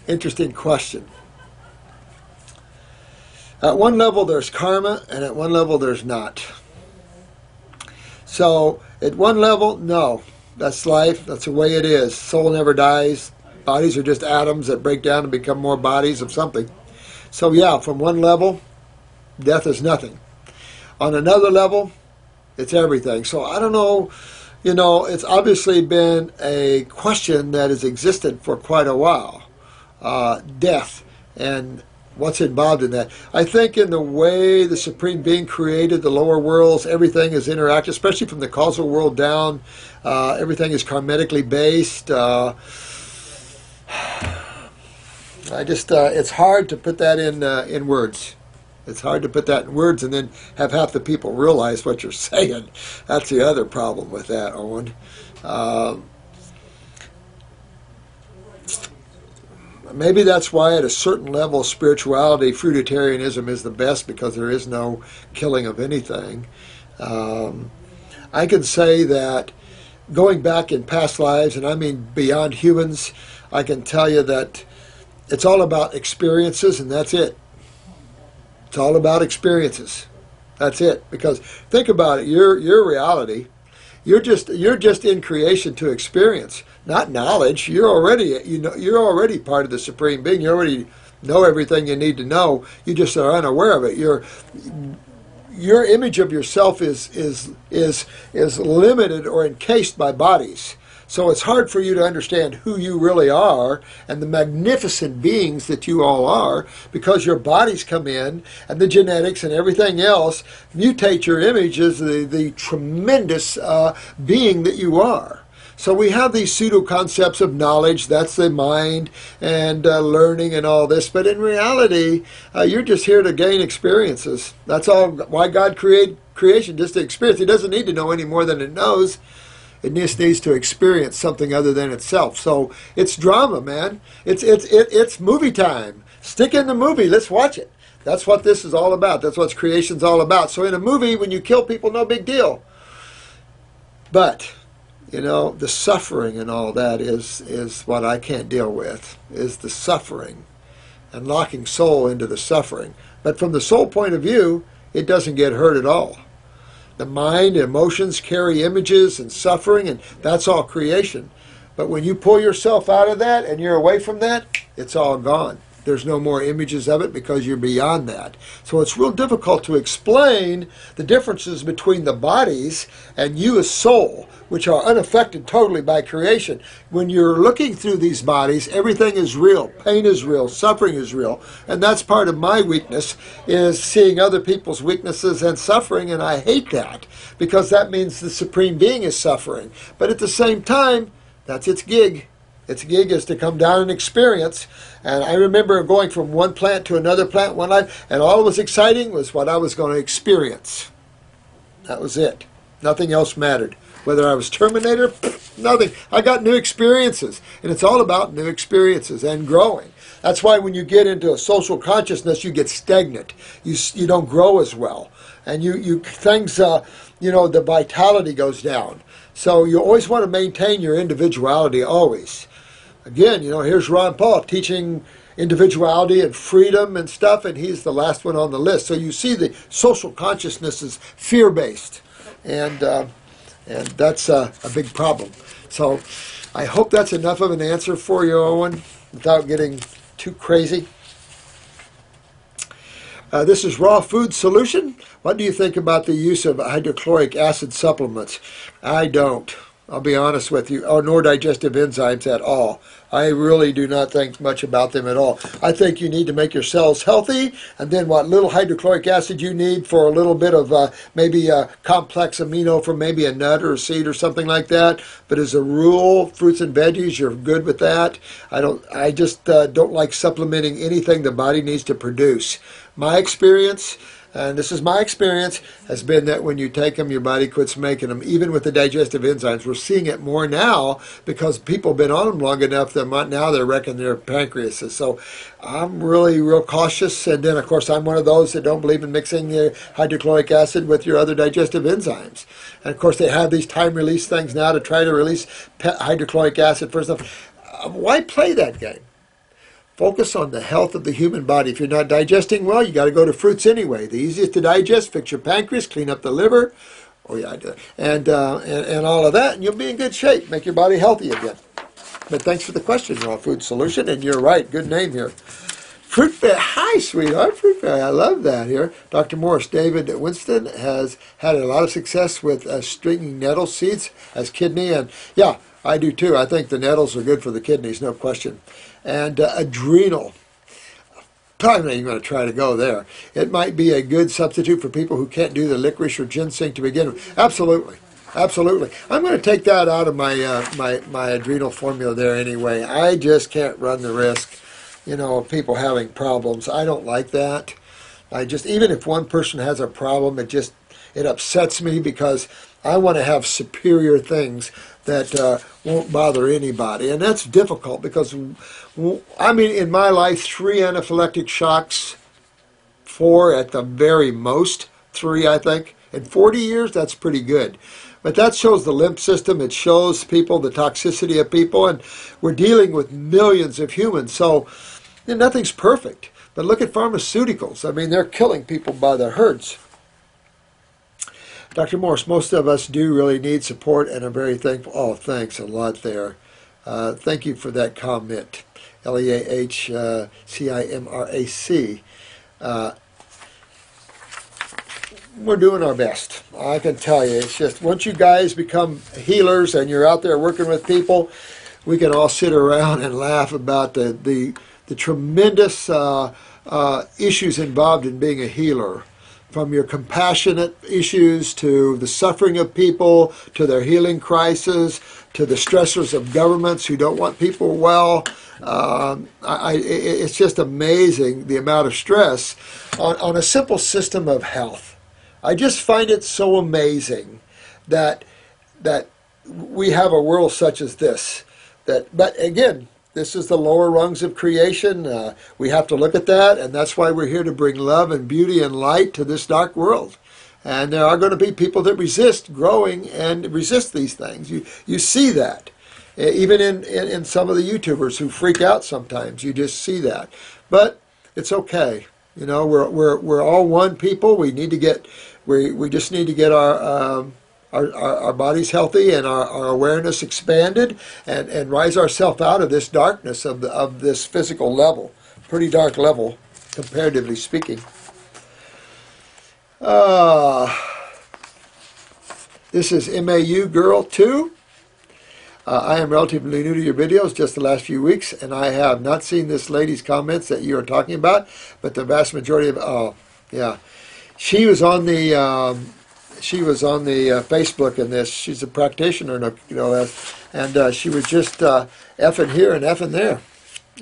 interesting question. At one level there's karma, and at one level there's not. So at one level, no, that's life, that's the way it is. Soul never dies. Bodies are just atoms that break down and become more bodies of something. So yeah, from one level, death is nothing. On another level, it's everything. So I don't know, it's obviously been a question that has existed for quite a while. Death and what's involved in that. I think in the way the Supreme Being created the lower worlds, everything is interactive, especially from the causal world down. Everything is karmically based. It's hard to put that in words. It's hard to put that in words and then have half the people realize what you're saying. That's the other problem with that, Owen. Maybe that's why at a certain level of spirituality, fruitarianism is the best, because there is no killing of anything. I can say that going back in past lives, and I mean beyond humans, I can tell you that it's all about experiences, and that's it. It's all about experiences. That's it. Because think about it, your reality, you're just in creation to experience, not knowledge. You're already part of the Supreme Being. You already know everything you need to know. You just are unaware of it. Your image of yourself is limited or encased by bodies. So it's hard for you to understand who you really are and the magnificent beings that you all are, because your bodies come in and the genetics and everything else mutate your image as the tremendous being that you are. So we have these pseudo-concepts of knowledge, that's the mind, and learning and all this. But in reality, you're just here to gain experiences. That's all. Why God created creation, just to experience. He doesn't need to know any more than it knows. It just needs to experience something other than itself. So it's drama, man. It's movie time. Stick in the movie. Let's watch it. That's what this is all about. That's what creation's all about. So in a movie, when you kill people, no big deal. But the suffering and all that is what I can't deal with, is the suffering and locking soul into the suffering. But from the soul point of view, it doesn't get hurt at all. The mind, emotions carry images and suffering, and that's all creation. But when you pull yourself out of that and you're away from that, it's all gone. There's no more images of it because you're beyond that. So it's real difficult to explain the differences between the bodies and you as soul, which are unaffected totally by creation. When you're looking through these bodies, everything is real. Pain is real. Suffering is real. And that's part of my weakness, is seeing other people's weaknesses and suffering, and I hate that, because that means the Supreme Being is suffering. But at the same time, that's its gig. Its gig is to come down and experience. And I remember going from one plant to another plant one life, and all that was exciting was what I was going to experience. That was it. Nothing else mattered. Whether I was Terminator, nothing. I got new experiences. And it's all about new experiences and growing. That's why when you get into a social consciousness, you get stagnant. You don't grow as well. And the vitality goes down. So you always want to maintain your individuality, always. Again, here's Ron Paul teaching individuality and freedom and stuff, and he's the last one on the list. So you see the social consciousness is fear-based. And that's a big problem. So I hope that's enough of an answer for you, Owen, without getting too crazy. This is Raw Food Solution. What do you think about the use of hydrochloric acid supplements? I don't. I'll be honest with you, nor digestive enzymes at all. I really do not think much about them at all. I think you need to make your cells healthy, and then what little hydrochloric acid you need for a little bit of maybe a complex amino from maybe a nut or a seed or something like that. But as a rule, fruits and veggies, you're good with that. I just don't like supplementing anything the body needs to produce. My experience, and this is my experience, has been that when you take them, your body quits making them, even with the digestive enzymes. We're seeing it more now because people have been on them long enough that now they're wrecking their pancreases. So I'm really real cautious. And then, of course, I'm one of those that don't believe in mixing the hydrochloric acid with your other digestive enzymes. And, of course, they have these time-release things now to try to release hydrochloric acid for stuff. Why play that game? Focus on the health of the human body. If you're not digesting well, you got to go to fruits anyway. The easiest to digest, fix your pancreas, clean up the liver, oh yeah, and all of that, and you'll be in good shape. Make your body healthy again. But thanks for the question, Raw Food Solution, and you're right. Good name here. Fruit Fairy. Hi, sweetheart. Fruit Fairy. I love that here. Dr. Morse, David Winston has had a lot of success with stringing nettle seeds as kidney, and yeah, I do too. I think the nettles are good for the kidneys, no question. And adrenal. Probably not even going to try to go there. It might be a good substitute for people who can't do the licorice or ginseng to begin with. Absolutely. Absolutely. I'm going to take that out of my my adrenal formula there anyway. I just can't run the risk, of people having problems. I don't like that. Even if one person has a problem, it upsets me because I want to have superior things that won't bother anybody. And that's difficult because, in my life, 3 anaphylactic shocks, 4 at the very most, 3 I think. In 40 years, that's pretty good. But that shows the lymph system. It shows people the toxicity of people. And we're dealing with millions of humans. So nothing's perfect. But look at pharmaceuticals. They're killing people by the herds. Dr. Morse, most of us do really need support and I'm very thankful. Oh, thanks a lot there. Thank you for that comment. Leahcimrac. We're doing our best. I can tell you. It's just once you guys become healers and you're out there working with people, we can all sit around and laugh about the tremendous issues involved in being a healer. From your compassionate issues to the suffering of people, to their healing crisis, to the stressors of governments who don't want people well. It's just amazing the amount of stress on a simple system of health. I just find it so amazing that we have a world such as this. But again, this is the lower rungs of creation. We have to look at that, and that's why we're here to bring love and beauty and light to this dark world. And there are going to be people that resist growing and resist these things. You see that. Even in some of the YouTubers who freak out sometimes. You just see that. But it's okay. We're all one people. We just need to get our bodies healthy and our awareness expanded and rise ourselves out of this darkness of this physical level. Pretty dark level, comparatively speaking. This is MAU Girl 2. I am relatively new to your videos, just the last few weeks, and I have not seen this lady's comments that you are talking about, but the vast majority of, she was on the Facebook in this. She's a practitioner, and she was just effing here and effing there,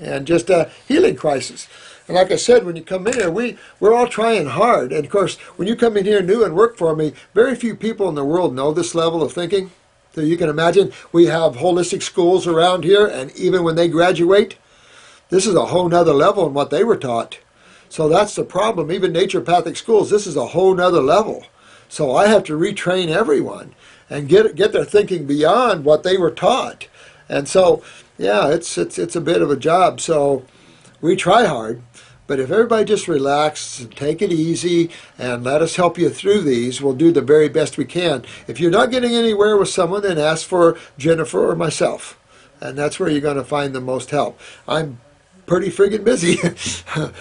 and just a healing crisis. And like I said, when you come in here, we're all trying hard. And of course, when you come in here new and work for me, very few people in the world know this level of thinking. So you can imagine we have holistic schools around here, and even when they graduate, this is a whole nother level in what they were taught. So that's the problem. Even naturopathic schools, this is a whole nother level. So I have to retrain everyone and get their thinking beyond what they were taught. And so, yeah, it's a bit of a job. So we try hard. But if everybody just relax and take it easy and let us help you through these, we'll do the very best we can. If you're not getting anywhere with someone, then ask for Jennifer or myself. And that's where you're going to find the most help. I'm pretty friggin' busy,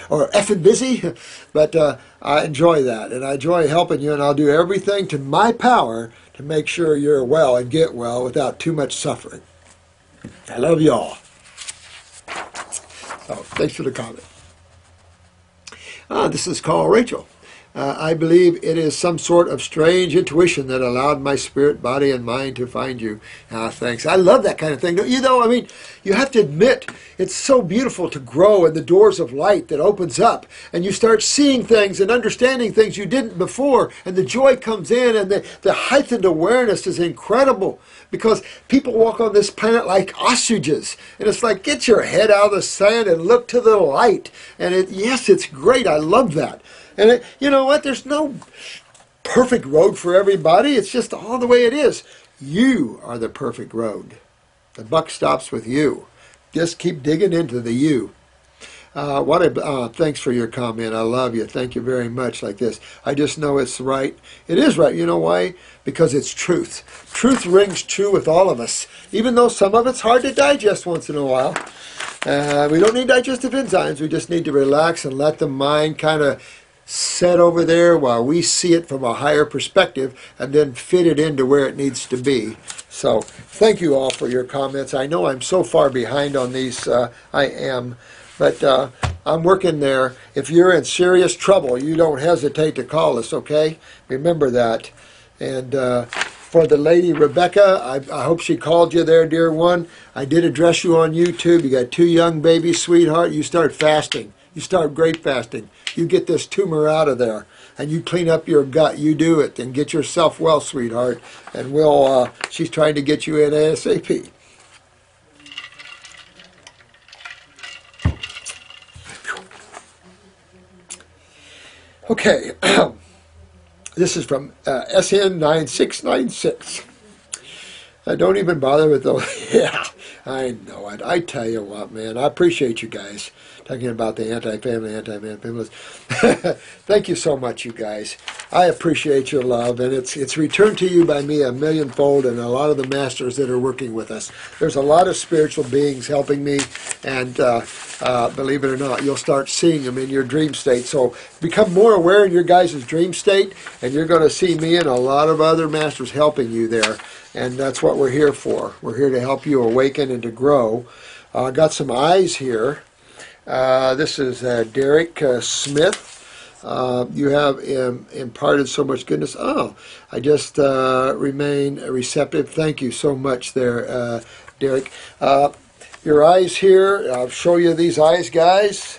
or effing busy, but I enjoy that. And I enjoy helping you, and I'll do everything to my power to make sure you're well and get well without too much suffering. I love y'all. Oh, thanks for the comment. This is called Rachel. I believe it is some sort of strange intuition that allowed my spirit, body, and mind to find you. Thanks. I love that kind of thing. You have to admit, it's so beautiful to grow in the doors of light that opens up, and you start seeing things and understanding things you didn't before, and the joy comes in, and the heightened awareness is incredible, because people walk on this planet like ostriches, and it's like, get your head out of the sand and look to the light. And yes, it's great. I love that. And you know what? There's no perfect road for everybody. It's just all the way it is. You are the perfect road. The buck stops with you. Just keep digging into the you. Thanks for your comment. I love you. Thank you very much. Like this, I just know it's right. It is right. You know why? Because it's truth. Truth rings true with all of us, even though some of it's hard to digest once in a while. We don't need digestive enzymes. We just need to relax and let the mind kind of set over there while we see it from a higher perspective and then fit it into where it needs to be. So thank you all for your comments. I know I'm so far behind on these. I am. But I'm working there. If you're in serious trouble, you don't hesitate to call us, okay? Remember that. And for the lady, Rebecca, I hope she called you there, dear one. I did address you on YouTube. You got 2 young babies, sweetheart. You start fasting. You start great fasting. You get this tumor out of there. And you clean up your gut. You do it. And get yourself well, sweetheart. And she's trying to get you in ASAP. Okay, this is from SN9696. Don't even bother with those. Yeah, I know it. I tell you what, man, I appreciate you guys talking about the anti-family, anti-man-feminist. Thank you so much, you guys. I appreciate your love, and it's returned to you by me a millionfold and a lot of the masters that are working with us. There's a lot of spiritual beings helping me, and believe it or not, you'll start seeing them in your dream state. So become more aware in your guys' dream state, and you're going to see me and a lot of other masters helping you there. And that's what we're here for. We're here to help you awaken and to grow. I got some eyes here. This is Derek Smith. You have imparted so much goodness. Oh, I just remain receptive. Thank you so much there, Derek. Your eyes here. I'll show you these eyes, guys.